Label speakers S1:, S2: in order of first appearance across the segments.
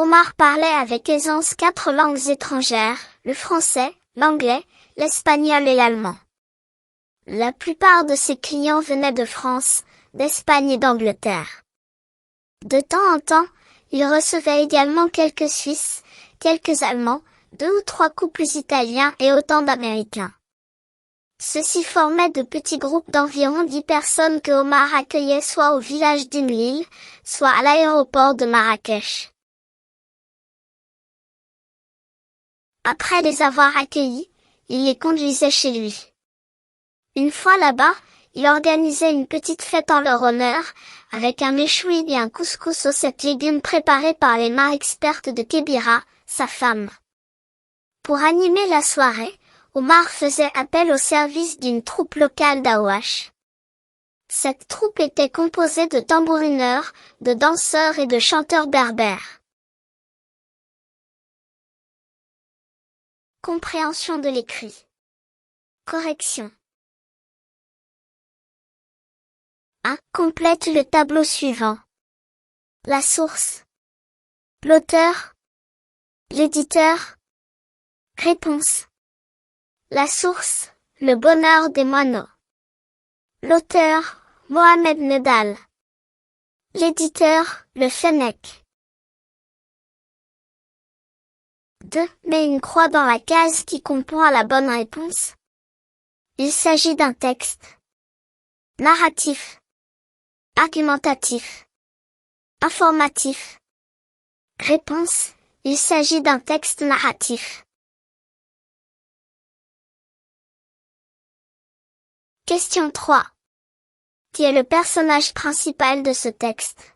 S1: Omar parlait avec aisance 4 langues étrangères, le français, l'anglais, l'espagnol et l'allemand. La plupart de ses clients venaient de France, d'Espagne et d'Angleterre. De temps en temps, il recevait également quelques Suisses, quelques Allemands, 2 ou 3 couples italiens et autant d'Américains. Ceux-ci formaient de petits groupes d'environ 10 personnes que Omar accueillait soit au village d'Imlil, soit à l'aéroport de Marrakech. Après les avoir accueillis, il les conduisait chez lui. Une fois là-bas, il organisait une petite fête en leur honneur, avec un méchoui et un couscous aux 7 légumes préparés par les mains expertes de Kébira, sa femme. Pour animer la soirée, Omar faisait appel au service d'une troupe locale d'Aouache. Cette troupe était composée de tambourineurs, de danseurs et de chanteurs berbères. Compréhension de l'écrit. Correction. 1. Complète le tableau suivant. La source. L'auteur. L'éditeur. Réponse. La source, le bonheur des moineaux. L'auteur, Mohamed Nedal. L'éditeur, le Fennec. 2. Mets une croix dans la case qui correspond à la bonne réponse. Il s'agit d'un texte narratif, argumentatif, informatif. Réponse. Il s'agit d'un texte narratif. Question 3. Qui est le personnage principal de ce texte?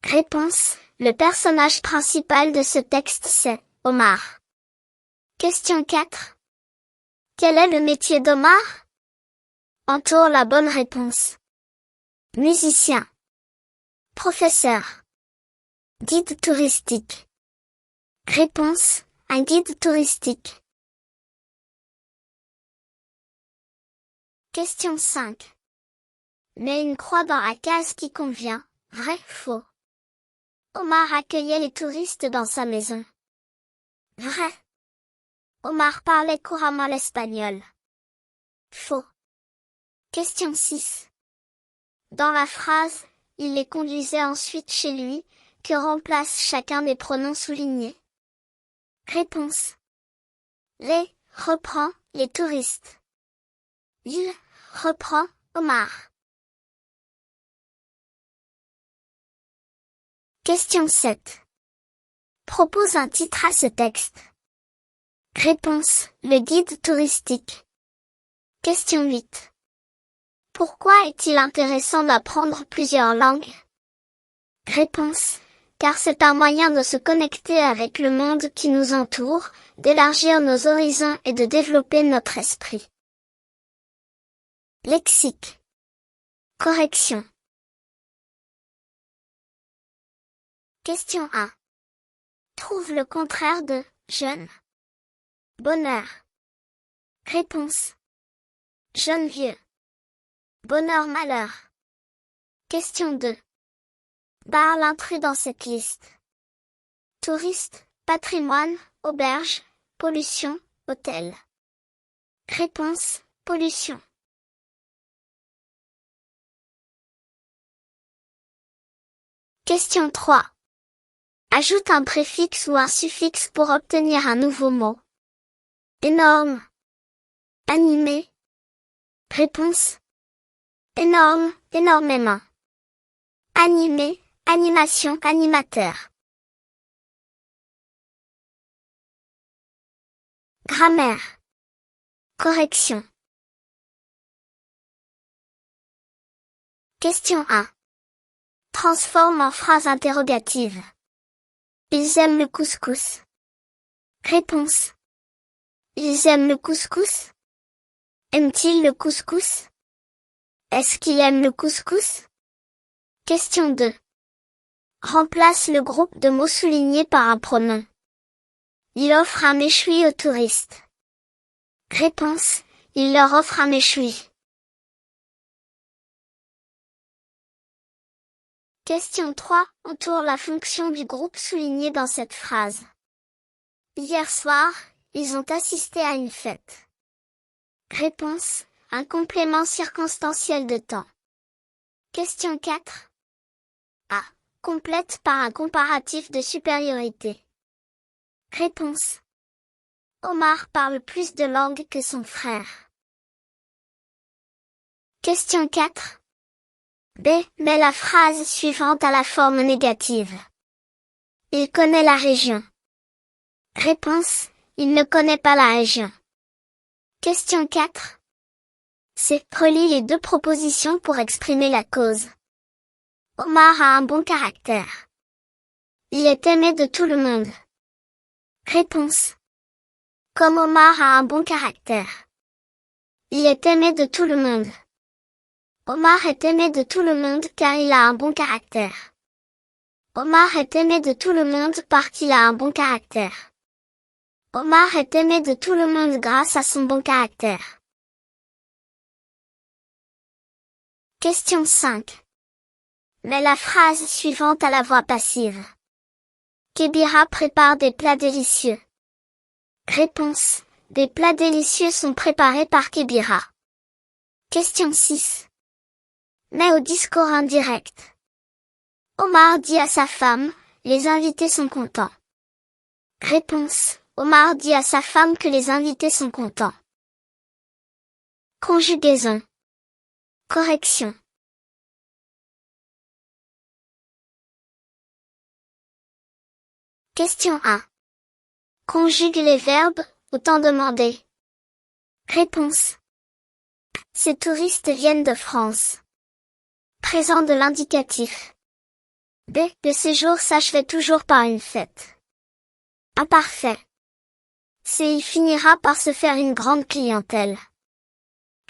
S1: Réponse. Le personnage principal de ce texte c'est Omar. Question 4. Quel est le métier d'Omar? Entoure la bonne réponse. Musicien. Professeur. Guide touristique. Réponse. Un guide touristique. Question 5. Mets une croix dans la case qui convient, vrai, faux. Omar accueillait les touristes dans sa maison. Vrai. Omar parlait couramment l'espagnol. Faux. Question 6. Dans la phrase, il les conduisait ensuite chez lui, que remplace chacun des pronoms soulignés? Réponse. Les reprend les touristes. Il reprend Omar. Question 7. Propose un titre à ce texte. Réponse. Le guide touristique. Question 8. Pourquoi est-il intéressant d'apprendre plusieurs langues? Réponse. Car c'est un moyen de se connecter avec le monde qui nous entoure, d'élargir nos horizons et de développer notre esprit. Lexique. Correction. Question 1. Trouve le contraire de jeune. Bonheur. Réponse. Jeune vieux. Bonheur malheur. Question 2. Barre l'intrus dans cette liste. Touriste, patrimoine, auberge, pollution, hôtel. Réponse. Pollution. Question 3. Ajoute un préfixe ou un suffixe pour obtenir un nouveau mot. Énorme. Animé. Réponse. Énorme, énormément. Animé, animation, animateur. Grammaire. Correction. Question 1. Transforme en phrase interrogative. Ils aiment le couscous. Réponse. Ils aiment le couscous? Aiment-ils le couscous? Est-ce qu'ils aiment le couscous? Question 2. Remplace le groupe de mots soulignés par un pronom. Il offre un méchoui aux touristes. Réponse. Il leur offre un méchoui. Question 3. Entoure la fonction du groupe soulignée dans cette phrase. Hier soir, ils ont assisté à une fête. Réponse. Un complément circonstanciel de temps. Question 4. A. Complète par un comparatif de supériorité. Réponse. Omar parle plus de langues que son frère. Question 4. B. Met la phrase suivante à la forme négative. Il connaît la région. Réponse. Il ne connaît pas la région. Question 4. C. Relie les deux propositions pour exprimer la cause. Omar a un bon caractère. Il est aimé de tout le monde. Réponse. Comme Omar a un bon caractère. Il est aimé de tout le monde. Omar est aimé de tout le monde car il a un bon caractère. Omar est aimé de tout le monde parce qu'il a un bon caractère. Omar est aimé de tout le monde grâce à son bon caractère. Question 5. Mets la phrase suivante à la voix passive. Kébira prépare des plats délicieux. Réponse. Des plats délicieux sont préparés par Kébira. Question 6. Mets au discours indirect. Omar dit à sa femme, les invités sont contents. Réponse. Omar dit à sa femme que les invités sont contents. Conjugaison. Correction. Question 1. Conjugue les verbes, autant demander. Réponse. Ces touristes viennent de France. Présent de l'indicatif. B. Le séjour s'achevait toujours par une fête. Imparfait. C. Il finira par se faire une grande clientèle.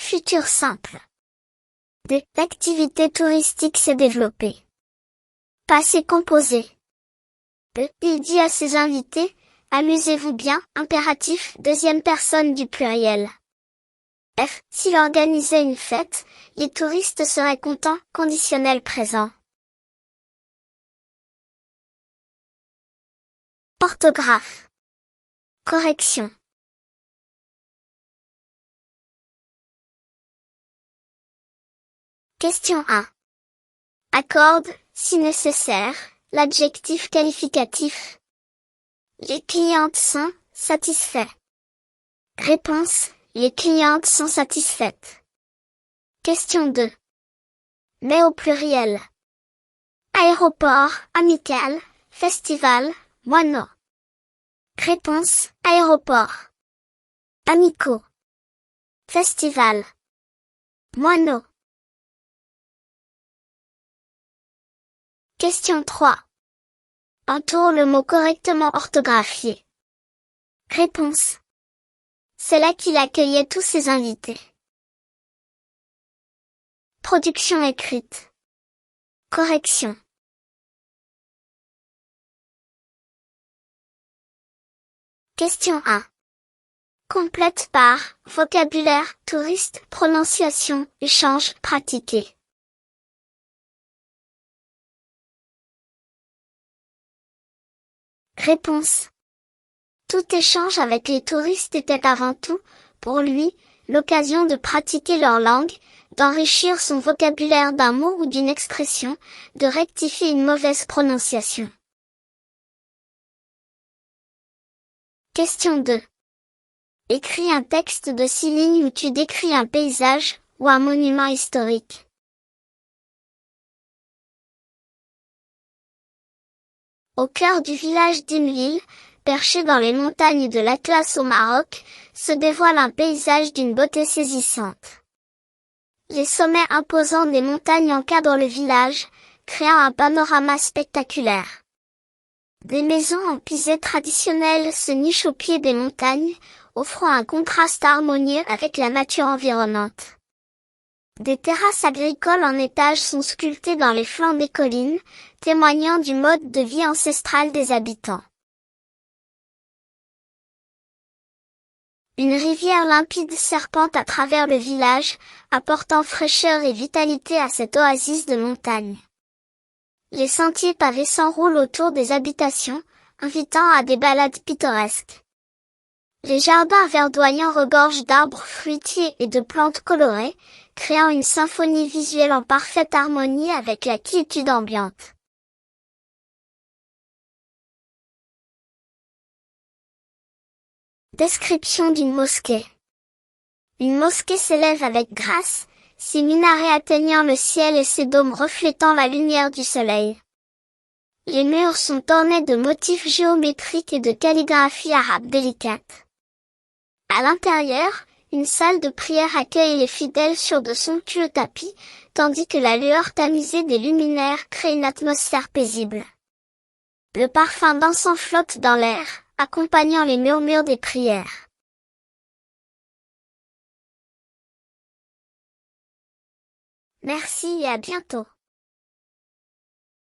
S1: Futur simple. D. L'activité touristique s'est développée. Passé composé. B. Il dit à ses invités, amusez-vous bien, impératif, deuxième personne du pluriel. F. S'il organisait une fête, les touristes seraient contents, conditionnel présent. Orthographe. Correction. Question 1. Accorde, si nécessaire, l'adjectif qualificatif. Les clientes sont satisfaits. Réponse. Les clientes sont satisfaites. Question 2. Mets au pluriel. Aéroport, amical, festival, moineau. Réponse. Aéroport. Amicaux. Festival. Moineau. Question 3. Entoure le mot correctement orthographié. Réponse. C'est là qu'il accueillait tous ses invités. Production écrite. Correction. Question 1. Complète par vocabulaire, touriste, prononciation, échange, pratiqué. Réponse. Tout échange avec les touristes était avant tout, pour lui, l'occasion de pratiquer leur langue, d'enrichir son vocabulaire d'un mot ou d'une expression, de rectifier une mauvaise prononciation. Question 2. Écris un texte de 6 lignes où tu décris un paysage, ou un monument historique. Au cœur du village d'Imlil, perché dans les montagnes de l'Atlas au Maroc, se dévoile un paysage d'une beauté saisissante. Les sommets imposants des montagnes encadrent le village, créant un panorama spectaculaire. Des maisons en pisé traditionnelles se nichent au pied des montagnes, offrant un contraste harmonieux avec la nature environnante. Des terrasses agricoles en étage sont sculptées dans les flancs des collines, témoignant du mode de vie ancestral des habitants. Une rivière limpide serpente à travers le village, apportant fraîcheur et vitalité à cette oasis de montagne. Les sentiers pavés s'enroulent autour des habitations, invitant à des balades pittoresques. Les jardins verdoyants regorgent d'arbres fruitiers et de plantes colorées, créant une symphonie visuelle en parfaite harmonie avec la quiétude ambiante. Description d'une mosquée. Une mosquée s'élève avec grâce, ses minarets atteignant le ciel et ses dômes reflétant la lumière du soleil. Les murs sont ornés de motifs géométriques et de calligraphie arabe délicate. À l'intérieur, une salle de prière accueille les fidèles sur de somptueux tapis, tandis que la lueur tamisée des luminaires crée une atmosphère paisible. Le parfum d'encens flotte dans l'air, accompagnant les murmures des prières. Merci et à bientôt.